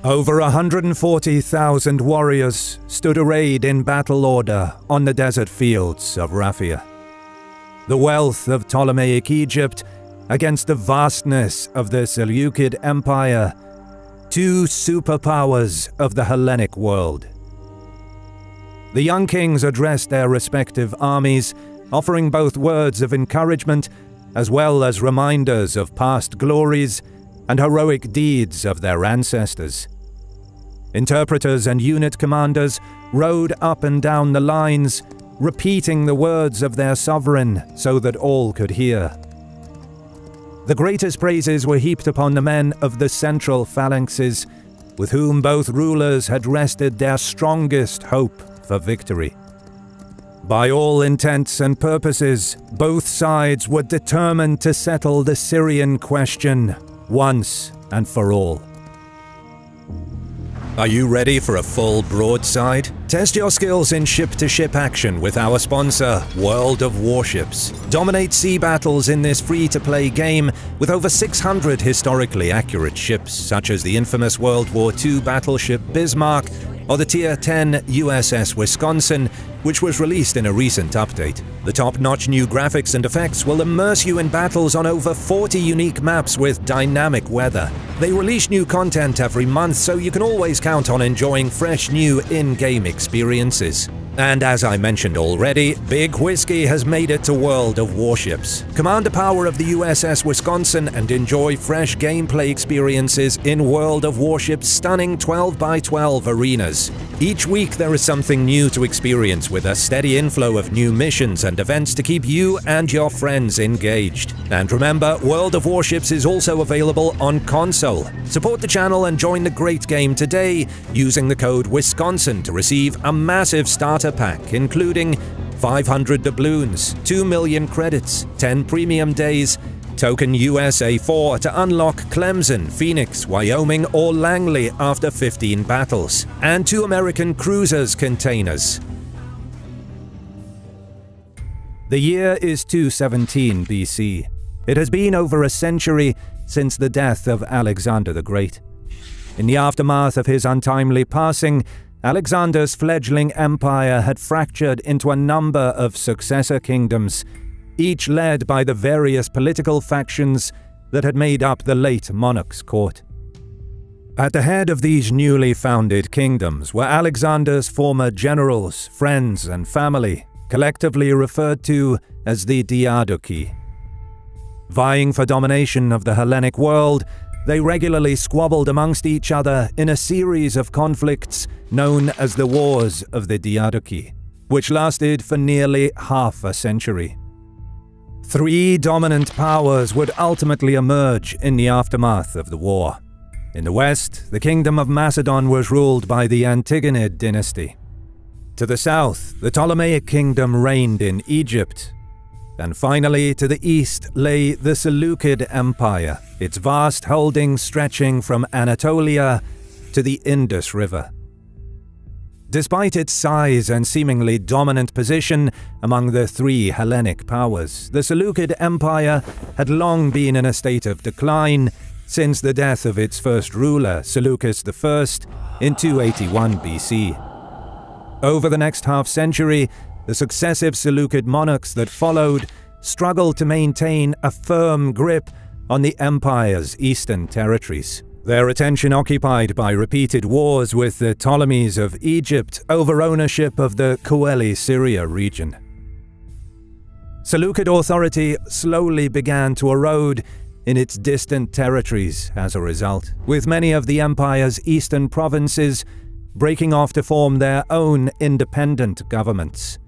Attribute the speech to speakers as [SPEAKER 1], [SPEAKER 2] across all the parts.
[SPEAKER 1] Over 140,000 warriors stood arrayed in battle order on the desert fields of Raphia. The wealth of Ptolemaic Egypt against the vastness of the Seleucid Empire, two superpowers of the Hellenic world. The young kings addressed their respective armies, offering both words of encouragement as well as reminders of past glories and heroic deeds of their ancestors. Interpreters and unit commanders rode up and down the lines, repeating the words of their sovereign so that all could hear. The greatest praises were heaped upon the men of the central phalanxes, with whom both rulers had rested their strongest hope for victory. By all intents and purposes, both sides were determined to settle the Syrian question once and for all. Are you ready for a full broadside? Test your skills in ship-to-ship action with our sponsor, World of Warships. Dominate sea battles in this free-to-play game with over 600 historically accurate ships, such as the infamous World War II battleship Bismarck or the Tier 10 USS Wisconsin, which was released in a recent update. The top-notch new graphics and effects will immerse you in battles on over 40 unique maps with dynamic weather. They release new content every month, so you can always count on enjoying fresh new in-game experiences. And as I mentioned already, Big Whiskey has made it to World of Warships. Command the power of the USS Wisconsin and enjoy fresh gameplay experiences in World of Warships' stunning 12x12 arenas. Each week there is something new to experience with a steady inflow of new missions and events to keep you and your friends engaged. And remember, World of Warships is also available on console. Support the channel and join the great game today using the code Wisconsin to receive a massive starter pack including 500 doubloons, 2 million credits, 10 premium days, token USA4 to unlock Clemson, Phoenix, Wyoming or Langley after 15 battles, and 2 American Cruisers containers. The year is 217 BC. It has been over a century since the death of Alexander the Great. In the aftermath of his untimely passing, Alexander's fledgling empire had fractured into a number of successor kingdoms, each led by the various political factions that had made up the late monarch's court. At the head of these newly founded kingdoms were Alexander's former generals, friends, and family, collectively referred to as the Diadochi. Vying for domination of the Hellenic world, they regularly squabbled amongst each other in a series of conflicts known as the Wars of the Diadochi, which lasted for nearly half a century. 3 dominant powers would ultimately emerge in the aftermath of the war. In the west, the Kingdom of Macedon was ruled by the Antigonid dynasty. To the south, the Ptolemaic Kingdom reigned in Egypt. And finally, to the east lay the Seleucid Empire, its vast holdings stretching from Anatolia to the Indus River. Despite its size and seemingly dominant position among the 3 Hellenic powers, the Seleucid Empire had long been in a state of decline since the death of its first ruler, Seleucus I, in 281 BC. Over the next half-century, the successive Seleucid monarchs that followed struggled to maintain a firm grip on the empire's eastern territories, their attention occupied by repeated wars with the Ptolemies of Egypt over ownership of the Coeli-Syria region. Seleucid authority slowly began to erode in its distant territories as a result, with many of the empire's eastern provinces breaking off to form their own independent governments.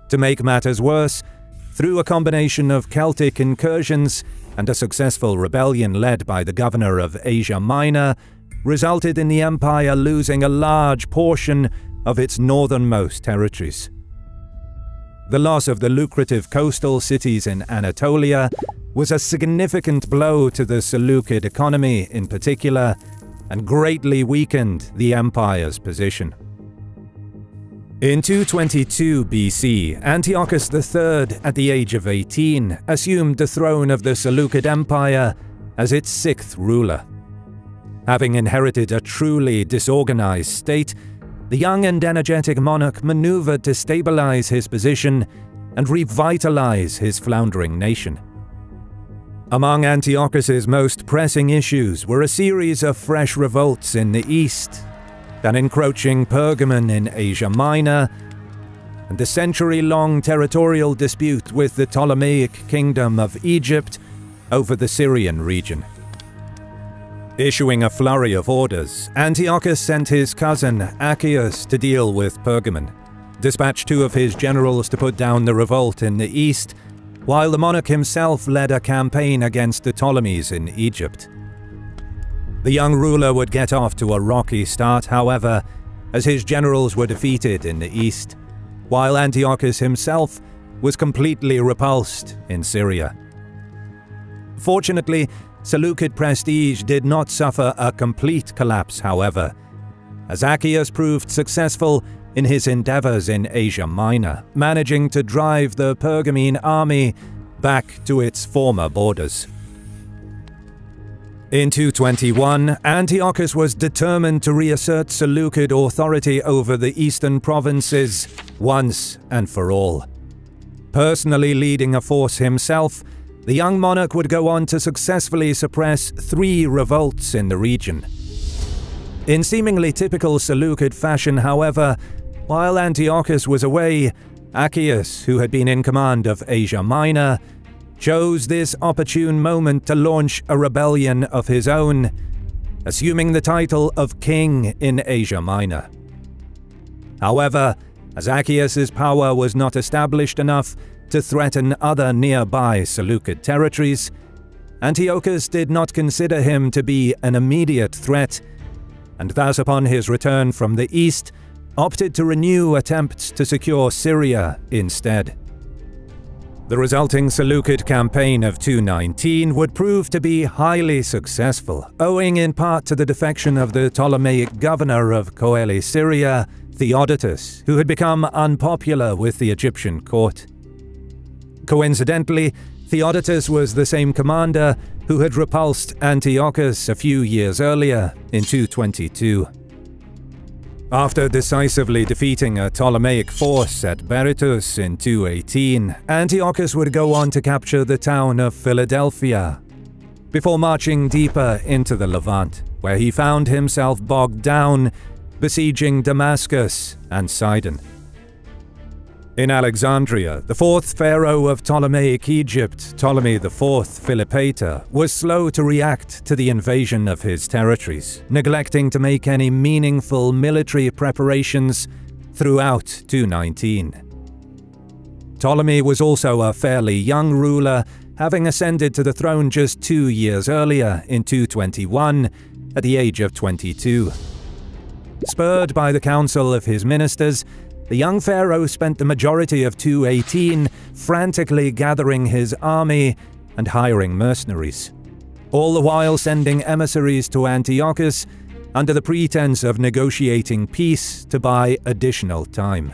[SPEAKER 1] To make matters worse, through a combination of Celtic incursions and a successful rebellion led by the governor of Asia Minor, resulted in the empire losing a large portion of its northernmost territories. The loss of the lucrative coastal cities in Anatolia was a significant blow to the Seleucid economy in particular, and greatly weakened the empire's position. In 222 BC, Antiochus III, at the age of 18, assumed the throne of the Seleucid Empire as its 6th ruler. Having inherited a truly disorganized state, the young and energetic monarch maneuvered to stabilize his position and revitalize his floundering nation. Among Antiochus's most pressing issues were a series of fresh revolts in the east, an encroaching Pergamon in Asia Minor, and a century-long territorial dispute with the Ptolemaic Kingdom of Egypt over the Syrian region. Issuing a flurry of orders, Antiochus sent his cousin Achaeus to deal with Pergamon, dispatched 2 of his generals to put down the revolt in the east, while the monarch himself led a campaign against the Ptolemies in Egypt. The young ruler would get off to a rocky start, however, as his generals were defeated in the east, while Antiochus himself was completely repulsed in Syria. Fortunately, Seleucid prestige did not suffer a complete collapse, however, as Achaeus proved successful in his endeavors in Asia Minor, managing to drive the Pergamene army back to its former borders. In 221, Antiochus was determined to reassert Seleucid authority over the eastern provinces once and for all. Personally leading a force himself, the young monarch would go on to successfully suppress 3 revolts in the region. In seemingly typical Seleucid fashion, however, while Antiochus was away, Achaeus, who had been in command of Asia Minor, chose this opportune moment to launch a rebellion of his own, assuming the title of king in Asia Minor. However, as Achaeus's power was not established enough to threaten other nearby Seleucid territories, Antiochus did not consider him to be an immediate threat, and thus upon his return from the east, opted to renew attempts to secure Syria instead. The resulting Seleucid campaign of 219 would prove to be highly successful, owing in part to the defection of the Ptolemaic governor of Coele-Syria, Theodotus, who had become unpopular with the Egyptian court. Coincidentally, Theodotus was the same commander who had repulsed Antiochus a few years earlier in 222. After decisively defeating a Ptolemaic force at Berytus in 218, Antiochus would go on to capture the town of Philadelphia, before marching deeper into the Levant, where he found himself bogged down, besieging Damascus and Sidon. In Alexandria, the 4th pharaoh of Ptolemaic Egypt, Ptolemy IV Philopator, was slow to react to the invasion of his territories, neglecting to make any meaningful military preparations throughout 219. Ptolemy was also a fairly young ruler, having ascended to the throne just 2 years earlier in 221 at the age of 22. Spurred by the counsel of his ministers, the young pharaoh spent the majority of 218 frantically gathering his army and hiring mercenaries, all the while sending emissaries to Antiochus under the pretense of negotiating peace to buy additional time.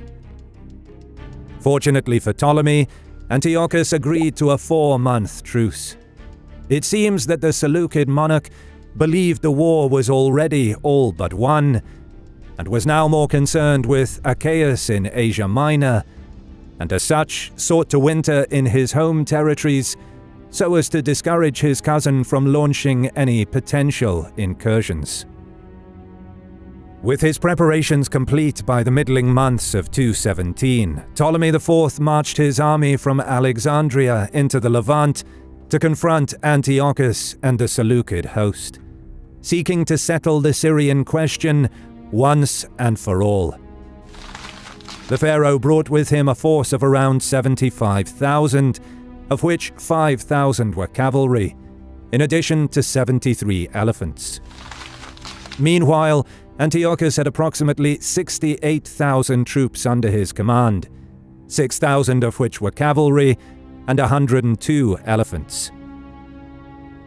[SPEAKER 1] Fortunately for Ptolemy, Antiochus agreed to a 4-month truce. It seems that the Seleucid monarch believed the war was already all but won, and was now more concerned with Achaeus in Asia Minor, and as such sought to winter in his home territories so as to discourage his cousin from launching any potential incursions. With his preparations complete by the middling months of 217, Ptolemy IV marched his army from Alexandria into the Levant to confront Antiochus and the Seleucid host, seeking to settle the Syrian question once and for all. The pharaoh brought with him a force of around 75,000, of which 5,000 were cavalry, in addition to 73 elephants. Meanwhile, Antiochus had approximately 68,000 troops under his command, 6,000 of which were cavalry and 102 elephants.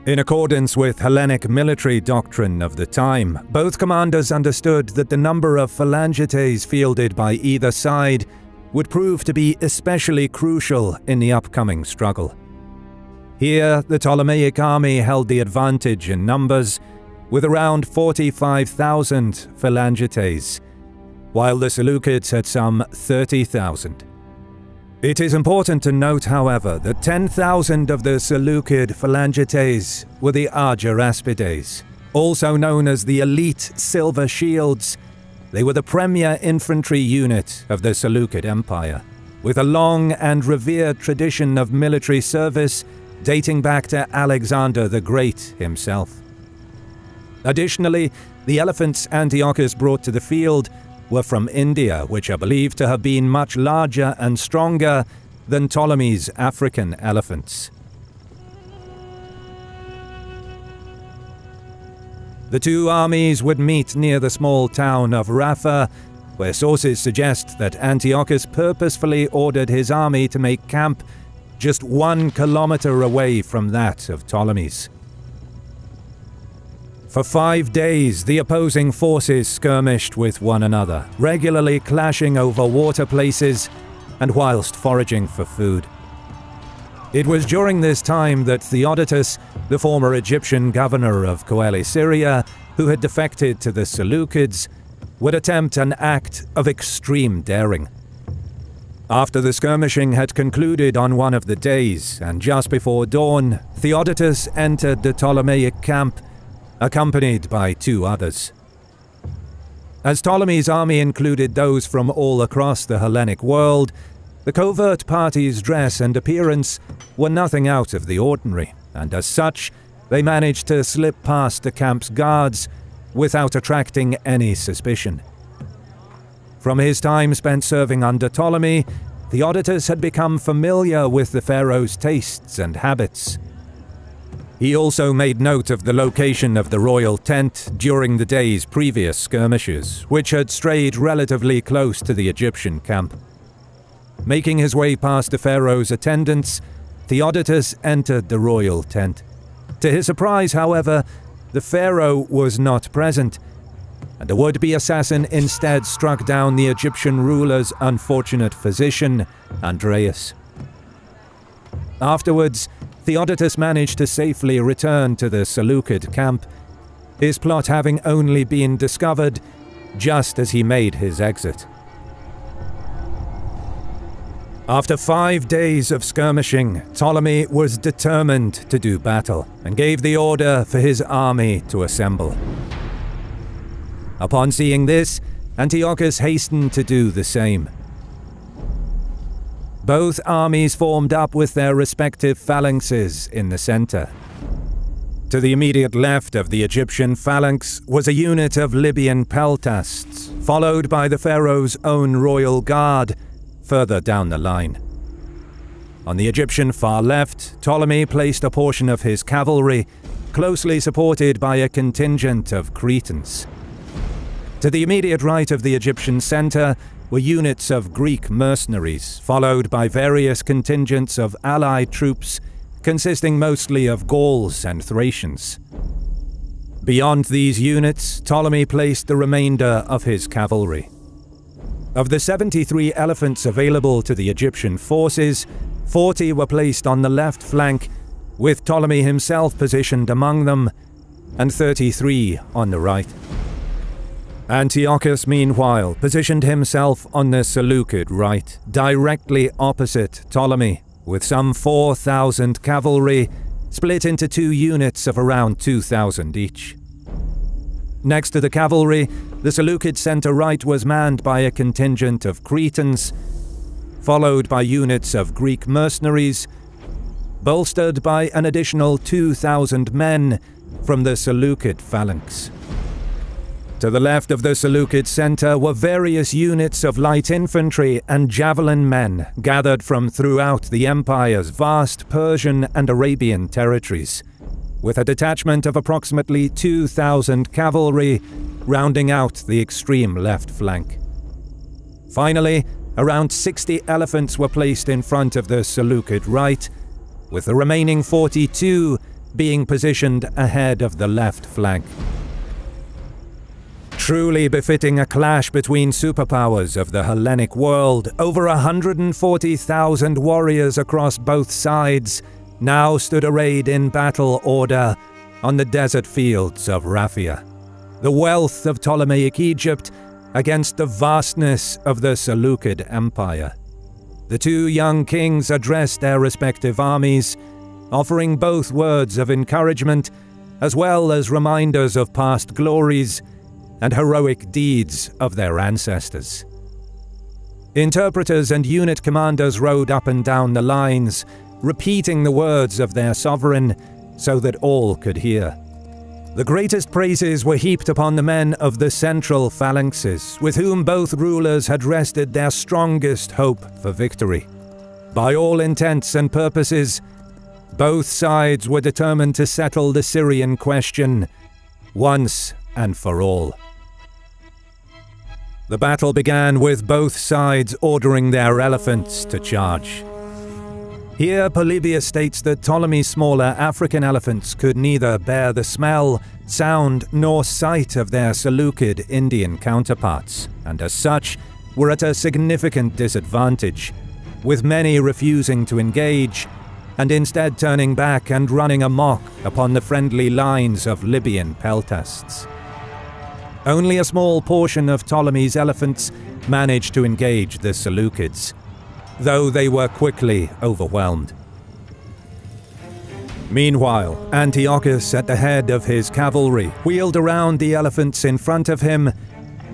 [SPEAKER 1] In accordance with Hellenic military doctrine of the time, both commanders understood that the number of phalangites fielded by either side would prove to be especially crucial in the upcoming struggle. Here, the Ptolemaic army held the advantage in numbers, with around 45,000 Phalangites, while the Seleucids had some 30,000. It is important to note, however, that 10,000 of the Seleucid Phalangites were the Argyraspides, also known as the elite Silver Shields. They were the premier infantry unit of the Seleucid Empire, with a long and revered tradition of military service dating back to Alexander the Great himself. Additionally, the elephants Antiochus brought to the field were from India, which are believed to have been much larger and stronger than Ptolemy's African elephants. The two armies would meet near the small town of Rapha, where sources suggest that Antiochus purposefully ordered his army to make camp just 1 kilometer away from that of Ptolemy's. For 5 days, the opposing forces skirmished with one another, regularly clashing over water places and whilst foraging for food. It was during this time that Theodotus, the former Egyptian governor of Coele-Syria, who had defected to the Seleucids, would attempt an act of extreme daring. After the skirmishing had concluded on one of the days, and just before dawn, Theodotus entered the Ptolemaic camp, accompanied by 2 others. As Ptolemy's army included those from all across the Hellenic world, the covert party's dress and appearance were nothing out of the ordinary, and as such, they managed to slip past the camp's guards without attracting any suspicion. From his time spent serving under Ptolemy, Theodotus had become familiar with the pharaoh's tastes and habits. He also made note of the location of the royal tent during the day's previous skirmishes, which had strayed relatively close to the Egyptian camp. Making his way past the pharaoh's attendants, Theodotus entered the royal tent. To his surprise, however, the pharaoh was not present, and a would-be assassin instead struck down the Egyptian ruler's unfortunate physician, Andreas. Afterwards, Theodotus managed to safely return to the Seleucid camp, his plot having only been discovered just as he made his exit. After 5 days of skirmishing, Ptolemy was determined to do battle, and gave the order for his army to assemble. Upon seeing this, Antiochus hastened to do the same. Both armies formed up with their respective phalanxes in the center. To the immediate left of the Egyptian phalanx was a unit of Libyan peltasts, followed by the pharaoh's own royal guard further down the line. On the Egyptian far left, Ptolemy placed a portion of his cavalry, closely supported by a contingent of Cretans. To the immediate right of the Egyptian center were units of Greek mercenaries, followed by various contingents of allied troops, consisting mostly of Gauls and Thracians. Beyond these units, Ptolemy placed the remainder of his cavalry. Of the 73 elephants available to the Egyptian forces, 40 were placed on the left flank, with Ptolemy himself positioned among them, and 33 on the right. Antiochus, meanwhile, positioned himself on the Seleucid right, directly opposite Ptolemy, with some 4,000 cavalry, split into 2 units of around 2,000 each. Next to the cavalry, the Seleucid center right was manned by a contingent of Cretans, followed by units of Greek mercenaries, bolstered by an additional 2,000 men from the Seleucid phalanx. To the left of the Seleucid center were various units of light infantry and javelin men gathered from throughout the empire's vast Persian and Arabian territories, with a detachment of approximately 2,000 cavalry rounding out the extreme left flank. Finally, around 60 elephants were placed in front of the Seleucid right, with the remaining 42 being positioned ahead of the left flank. Truly befitting a clash between superpowers of the Hellenic world, over 140,000 warriors across both sides now stood arrayed in battle order, on the desert fields of Raphia, the wealth of Ptolemaic Egypt against the vastness of the Seleucid Empire. The two young kings addressed their respective armies, offering both words of encouragement as well as reminders of past glories and heroic deeds of their ancestors. Interpreters and unit commanders rode up and down the lines, repeating the words of their sovereign so that all could hear. The greatest praises were heaped upon the men of the central phalanxes, with whom both rulers had rested their strongest hope for victory. By all intents and purposes, both sides were determined to settle the Syrian question once and for all. The battle began with both sides ordering their elephants to charge. Here, Polybius states that Ptolemy's smaller African elephants could neither bear the smell, sound, nor sight of their Seleucid Indian counterparts, and as such, were at a significant disadvantage, with many refusing to engage, and instead turning back and running amok upon the friendly lines of Libyan peltasts. Only a small portion of Ptolemy's elephants managed to engage the Seleucids, though they were quickly overwhelmed. Meanwhile, Antiochus, at the head of his cavalry, wheeled around the elephants in front of him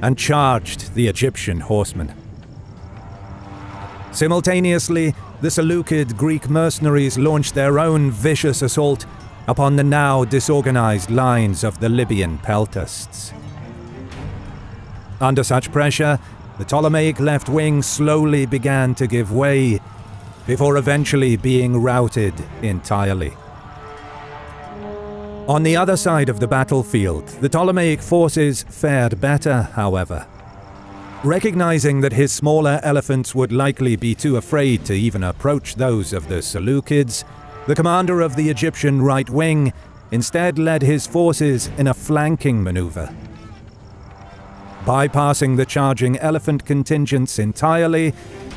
[SPEAKER 1] and charged the Egyptian horsemen. Simultaneously, the Seleucid Greek mercenaries launched their own vicious assault upon the now disorganized lines of the Libyan peltasts. Under such pressure, the Ptolemaic left wing slowly began to give way, before eventually being routed entirely. On the other side of the battlefield, the Ptolemaic forces fared better, however. Recognizing that his smaller elephants would likely be too afraid to even approach those of the Seleucids, the commander of the Egyptian right wing instead led his forces in a flanking maneuver. Bypassing the charging elephant contingents entirely,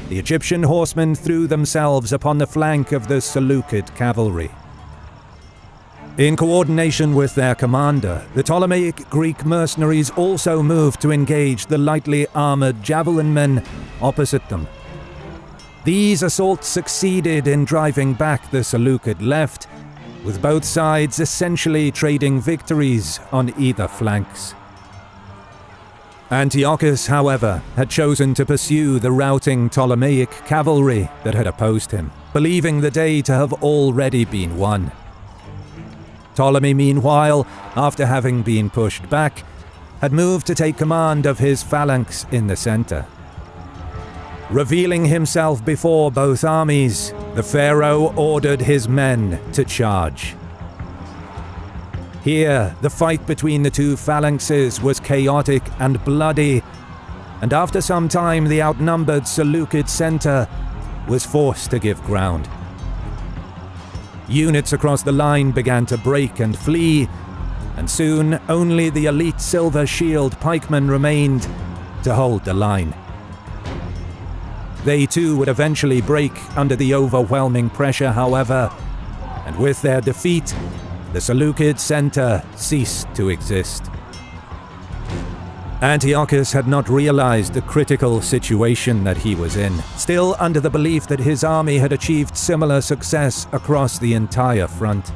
[SPEAKER 1] the Egyptian horsemen threw themselves upon the flank of the Seleucid cavalry. In coordination with their commander, the Ptolemaic Greek mercenaries also moved to engage the lightly armored javelin men opposite them. These assaults succeeded in driving back the Seleucid left, with both sides essentially trading victories on either flanks. Antiochus, however, had chosen to pursue the routing Ptolemaic cavalry that had opposed him, believing the day to have already been won. Ptolemy, meanwhile, after having been pushed back, had moved to take command of his phalanx in the center. Revealing himself before both armies, the pharaoh ordered his men to charge. Here, the fight between the two phalanxes was chaotic and bloody, and after some time the outnumbered Seleucid center was forced to give ground. Units across the line began to break and flee, and soon only the elite Silver Shield pikemen remained to hold the line. They too would eventually break under the overwhelming pressure, however, and with their defeat, the Seleucid center ceased to exist. Antiochus had not realized the critical situation that he was in, still under the belief that his army had achieved similar success across the entire front.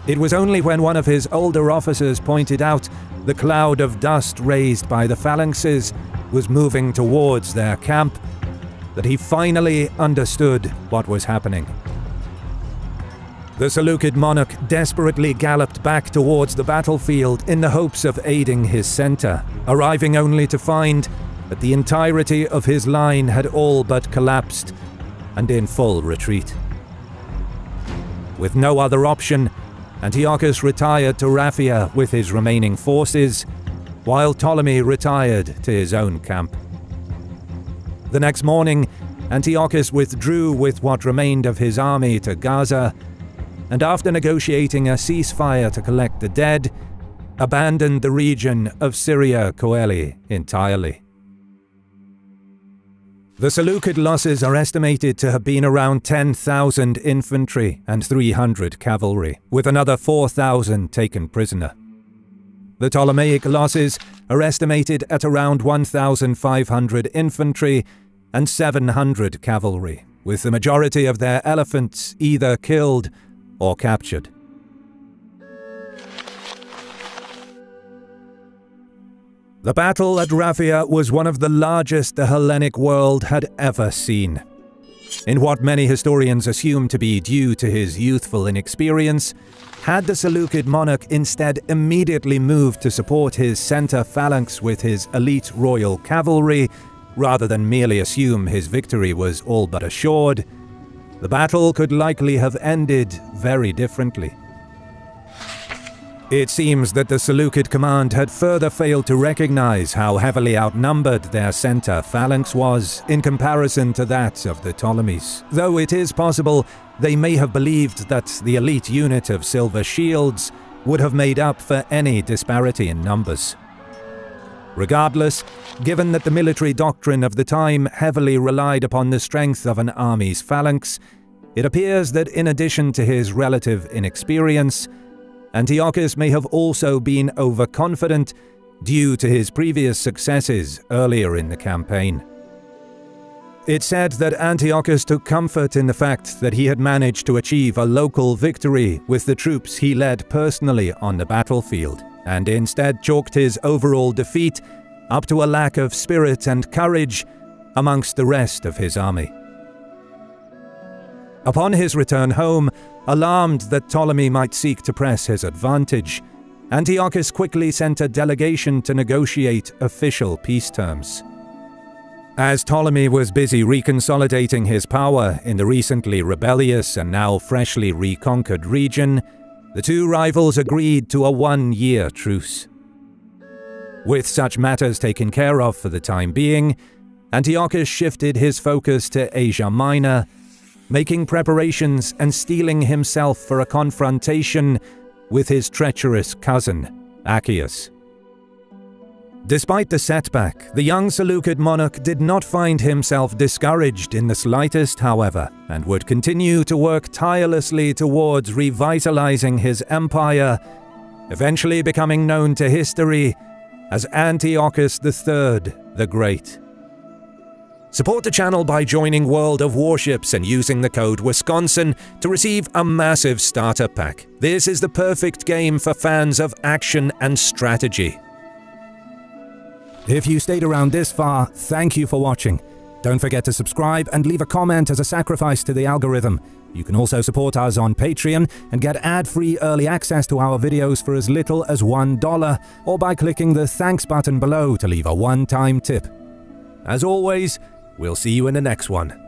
[SPEAKER 1] It was only when one of his older officers pointed out the cloud of dust raised by the phalanxes was moving towards their camp that he finally understood what was happening. The Seleucid monarch desperately galloped back towards the battlefield in the hopes of aiding his center, arriving only to find that the entirety of his line had all but collapsed and in full retreat. With no other option, Antiochus retired to Raphia with his remaining forces, while Ptolemy retired to his own camp. The next morning, Antiochus withdrew with what remained of his army to Gaza, and after negotiating a ceasefire to collect the dead, abandoned the region of Syria Coeli entirely. The Seleucid losses are estimated to have been around 10,000 infantry and 300 cavalry, with another 4,000 taken prisoner. The Ptolemaic losses are estimated at around 1,500 infantry and 700 cavalry, with the majority of their elephants either killed or captured. The battle at Raphia was one of the largest the Hellenic world had ever seen. In what many historians assume to be due to his youthful inexperience, had the Seleucid monarch instead immediately moved to support his center phalanx with his elite royal cavalry, rather than merely assume his victory was all but assured, the battle could likely have ended very differently. It seems that the Seleucid command had further failed to recognize how heavily outnumbered their center phalanx was in comparison to that of the Ptolemies, though it is possible they may have believed that the elite unit of silver shields would have made up for any disparity in numbers. Regardless, given that the military doctrine of the time heavily relied upon the strength of an army's phalanx, it appears that in addition to his relative inexperience, Antiochus may have also been overconfident due to his previous successes earlier in the campaign. It's said that Antiochus took comfort in the fact that he had managed to achieve a local victory with the troops he led personally on the battlefield, and instead chalked his overall defeat up to a lack of spirit and courage amongst the rest of his army. Upon his return home, alarmed that Ptolemy might seek to press his advantage, Antiochus quickly sent a delegation to negotiate official peace terms. As Ptolemy was busy reconsolidating his power in the recently rebellious and now freshly reconquered region, the two rivals agreed to a one-year truce. With such matters taken care of for the time being, Antiochus shifted his focus to Asia Minor, making preparations and steeling himself for a confrontation with his treacherous cousin, Achaeus. Despite the setback, the young Seleucid monarch did not find himself discouraged in the slightest, however, and would continue to work tirelessly towards revitalizing his empire, eventually becoming known to history as Antiochus III the Great. Support the channel by joining World of Warships and using the code Wisconsin to receive a massive starter pack. This is the perfect game for fans of action and strategy.
[SPEAKER 2] If you stayed around this far, thank you for watching. Don't forget to subscribe and leave a comment as a sacrifice to the algorithm. You can also support us on Patreon and get ad-free early access to our videos for as little as $1, or by clicking the thanks button below to leave a one-time tip. As always, we'll see you in the next one.